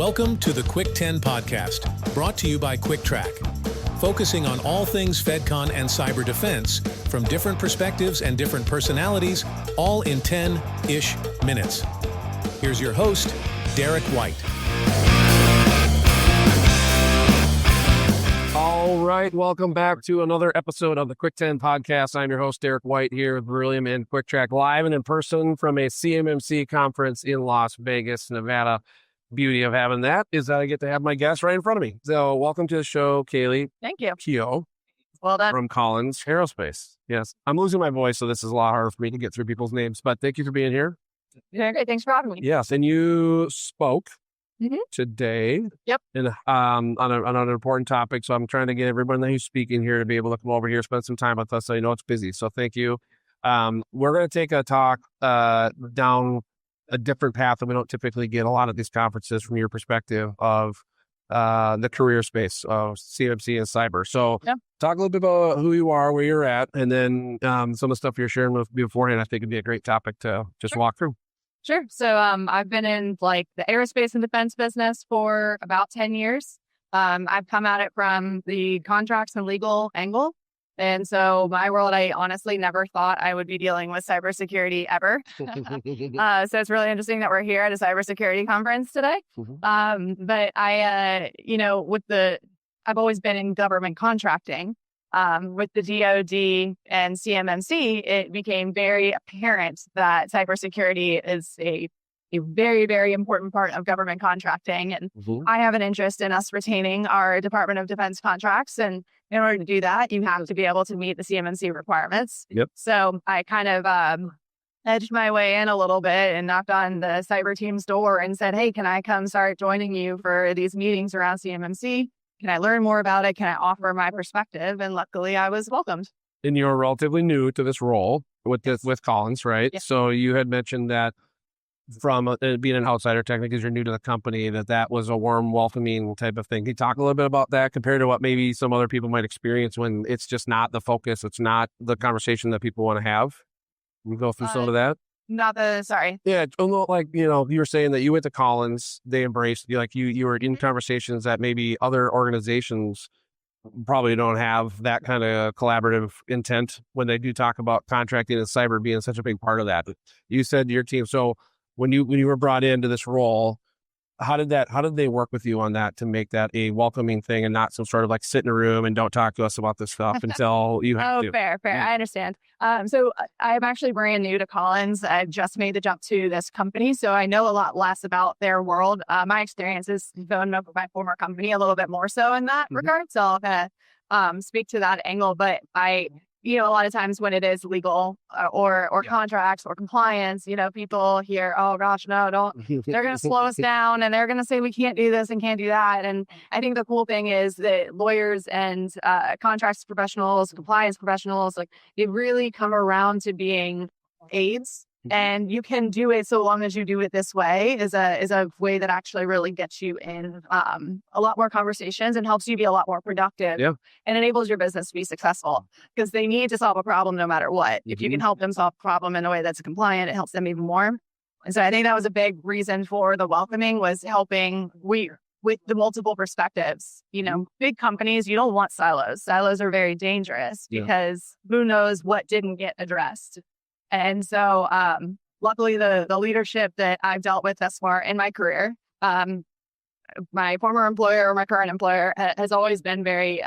Welcome to the Quick 10 podcast, brought to you by Trac, focusing on all things FedCon and cyber defense from different perspectives and different personalities, all in 10-ish minutes. Here's your host, Derek White. All right, welcome back to another episode of the Quick 10 podcast. I'm your host, Derek White, here with Beryllium and Trac, live and in person from a CMMC conference in Las Vegas, Nevada. Beauty of having that is that I get to have my guest right in front of me. So welcome to the show, Kayli. Thank you. Keough. Well done. From Collins Aerospace. Yes, I'm losing my voice, so this is a lot harder for me to get through people's names, but thank you for being here. Yeah, great. Thanks for having me. Yes, and you spoke today Yep. on an important topic, so I'm trying to get everyone who's speaking here to be able to come over here, spend some time with us, so you know it's busy, so thank you. We're going to take a talk down a different path that we don't typically get a lot of these conferences from your perspective of the career space of CMMC and cyber. So talk a little bit about who you are, where you're at, and then some of the stuff you're sharing with me beforehand. I think it'd be a great topic to just walk through. Sure. So I've been in the aerospace and defense business for about 10 years. I've come at it from the contracts and legal angle. And so my world, I honestly never thought I would be dealing with cybersecurity ever. So it's really interesting that we're here at a cybersecurity conference today. But I've always been in government contracting. With the DoD and CMMC, it became very apparent that cybersecurity is a very, very important part of government contracting. And I have an interest in us retaining our Department of Defense contracts. And in order to do that, you have to be able to meet the CMMC requirements. So I kind of edged my way in a little bit and knocked on the cyber team's door and said, hey, can I come start joining you for these meetings around CMMC? Can I learn more about it? Can I offer my perspective? And luckily, I was welcomed. And you're relatively new to this role with Collins, right? Yes. So you had mentioned that from being an outsider, technically, because you're new to the company, that was a warm, welcoming type of thing. Can you talk a little bit about that compared to what maybe some other people might experience when it's just not the focus, it's not the conversation that people want to have? We go through some of that. Yeah, you were saying that you went to Collins, they embraced you, you were in conversations that maybe other organizations probably don't have that kind of collaborative intent when they do talk about contracting and cyber being such a big part of that. You said your team. So when you were brought into this role, how did they work with you on that to make that a welcoming thing and not some sort of sit in a room and don't talk to us about this stuff until you have to? Fair. Yeah. I understand. So I'm actually brand new to Collins. I just made the jump to this company, so I know a lot less about their world. My experience is going up with my former company a little bit more so in that regard. So I'll kind of speak to that angle. But a lot of times when it is legal or contracts or compliance, people hear, oh gosh, no, don't, they're going to slow us down and they're going to say we can't do this and can't do that. And I think the cool thing is that lawyers and contracts professionals, compliance professionals, they really come around to being aides. And you can do it so long as you do it this way is a way that actually really gets you in a lot more conversations and helps you be a lot more productive and enables your business to be successful because they need to solve a problem no matter what. If you can help them solve a problem in a way that's compliant, it helps them even more. And so I think that was a big reason for the welcoming was helping with the multiple perspectives. Big companies, you don't want silos. Silos are very dangerous because who knows what didn't get addressed. And so, luckily, the leadership that I've dealt with thus far in my career, my former employer or my current employer has always been very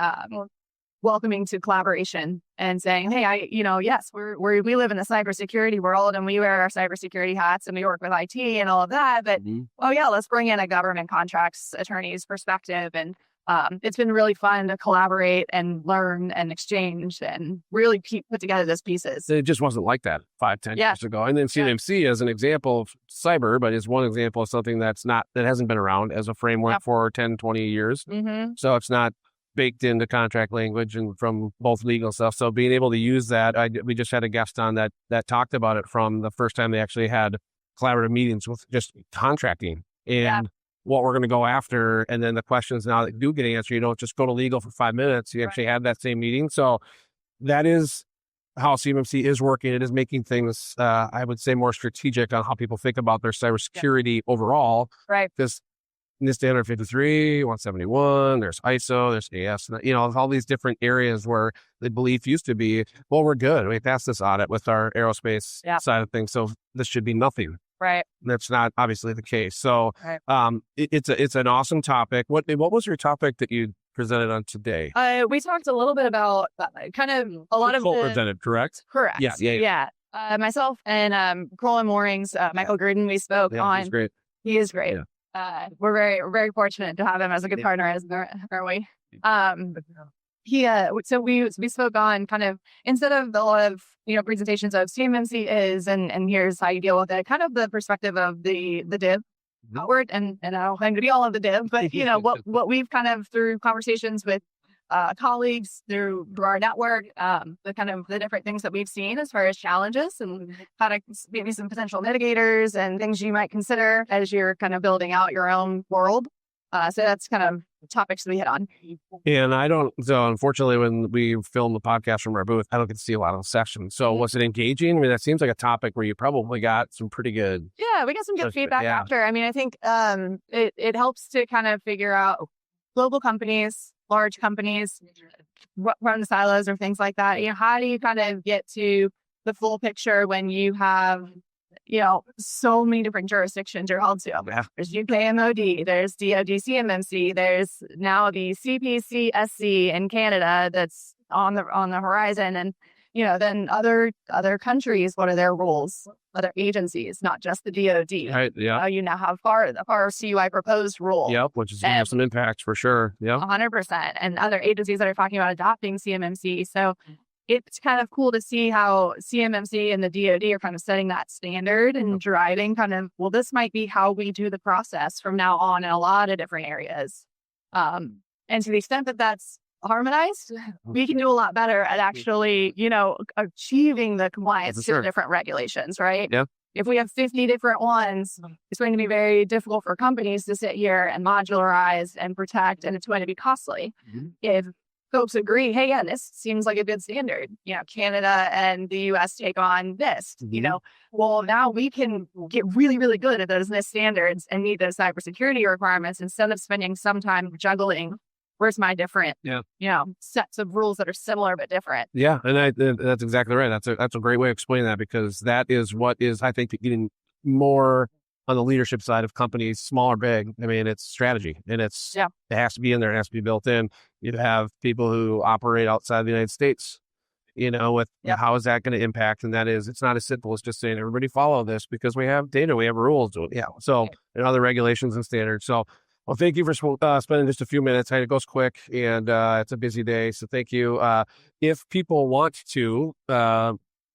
welcoming to collaboration and saying, hey, yes, we live in the cybersecurity world and we wear our cybersecurity hats and we work with IT and all of that. But, let's bring in a government contracts attorney's perspective. And it's been really fun to collaborate and learn and exchange and really put together those pieces. It just wasn't like that 5-10 years ago. And then CMMC as an example of cyber, but is one example of something that hasn't been around as a framework for 10, 20 years. So it's not baked into contract language and from both legal stuff. So being able to use that, we just had a guest on that talked about it from the first time they actually had collaborative meetings with just contracting and what we're going to go after. And then the questions now that do get answered, you don't just go to legal for 5 minutes. You actually have that same meeting. So that is how CMMC is working. It is making things, I would say, more strategic on how people think about their cybersecurity overall. Right. Because NIST standard 53, 171, there's ISO, there's AS, all these different areas where the belief used to be, well, we're good. We passed this audit with our aerospace side of things. So this should be nothing. Right. That's not obviously the case. So it's an awesome topic. What was your topic that you presented on today? We talked a little bit about kind of a lot of presented, correct? Correct. Yeah. Myself and Colin Moorings, Michael Gruden, we spoke on. He's great. He is great. Yeah. We're very fortunate to have him as a good partner, aren't we? So we spoke on kind of, instead of a lot of presentations of CMMC is and here's how you deal with it, kind of the perspective of the div outward, and I don't claim to be all of the div, but what we've kind of, through conversations with colleagues through our network, the different things that we've seen as far as challenges and how to maybe some potential mitigators and things you might consider as you're kind of building out your own world. So that's kind of topics we hit on. And unfortunately, when we film the podcast from our booth, I don't get to see a lot of the sessions. So was it engaging? I mean, that seems like a topic where you probably got some pretty good. Yeah, we got some good feedback after. I mean, I think it helps to kind of figure out global companies, large companies, run the silos or things like that. How do you kind of get to the full picture when you have so many different jurisdictions you're held to? Yeah. There's UK MOD, there's DOD CMMC, there's now the CPCSC in Canada that's on the horizon, and then other countries, what are their rules? Other agencies, not just the DOD. Right. Yeah. You now have the FAR CUI proposed rule. Yep, which is going to have some impacts for sure. Yeah. 100%. And other agencies that are talking about adopting CMMC. So it's kind of cool to see how CMMC and the DOD are kind of setting that standard and driving kind of, well, this might be how we do the process from now on in a lot of different areas. And to the extent that that's harmonized, we can do a lot better at actually, achieving the compliance to the different regulations, right? Yeah. If we have 50 different ones, it's going to be very difficult for companies to sit here and modularize and protect, and it's going to be costly. If folks agree, hey, this seems like a good standard. Canada and the US take on this, well, now we can get really, really good at those NIST standards and meet those cybersecurity requirements instead of spending some time juggling. Where's my different, sets of rules that are similar but different? Yeah, and that's exactly right. That's a great way of explaining that, because that is what is, I think, getting more on the leadership side of companies, small or big. I mean, it's strategy, and it has to be in there. It has to be built in. You have people who operate outside the United States, with how is that going to impact? And that is, it's not as simple as just saying everybody follow this, because we have data, we have rules. And other regulations and standards. So. Well, thank you for spending just a few minutes. It goes quick, and it's a busy day. So thank you. If people want to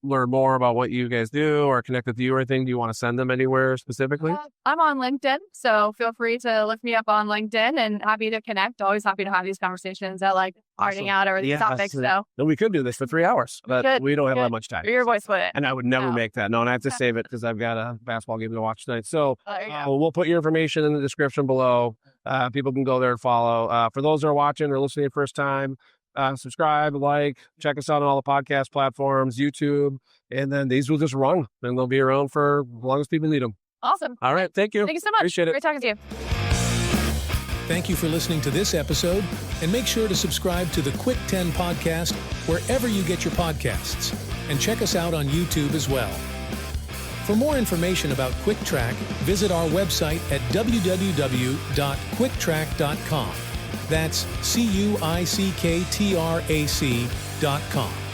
learn more about what you guys do or connect with you or anything, do you want to send them anywhere specifically? I'm on LinkedIn, so feel free to look me up on LinkedIn, and happy to connect. Always happy to have these conversations. I like ironing out over these topics. So we could do this for 3 hours, but we don't have that much time. Your voice would it. And I would never make that. No, and I have to save it because I've got a basketball game to watch tonight. So we'll put your information in the description below. People can go there and follow. For those that are watching or listening the first time, subscribe, check us out on all the podcast platforms, YouTube, and then these will just run, and they'll be around for as long as people need them. Awesome. All right. Thank you. Thank you so much. Appreciate it. Great talking to you. Thank you for listening to this episode, and make sure to subscribe to the Quick 10 podcast wherever you get your podcasts, and check us out on YouTube as well. For more information about QuickTrac, visit our website at www.quicktrac.com. That's CUICKTRAC.com.